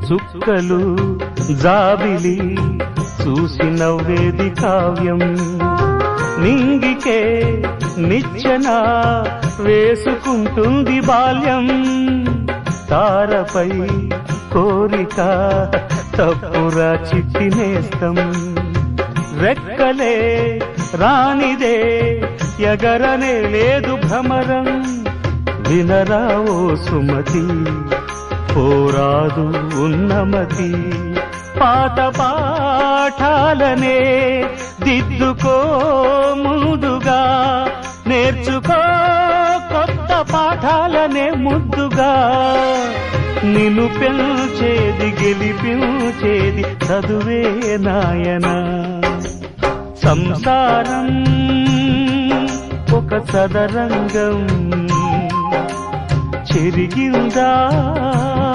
చుక్కలు జాబిలి చూసి నవ్వేది కావ్యం నింగికే నిచ్చెన వేసుకుంటుంది బాల్యం తారపై కోరిక తప్పురా చిట్టి నేస్తం రెక్కలే రానిదే ఎగరనే లేదు భ్రమరం వినరా ఓ సుమతి పోరాదు ఉన్నమతి పాత పాఠాలనే దిద్దుకో ముందుగా నేర్చుకో కొత్త పాఠాలనే ముద్దుగా నిన్ను పెంచేది గెలిపించేది చదువే నాయనా సంసారం ఒక చదరంగం చెరిగిందా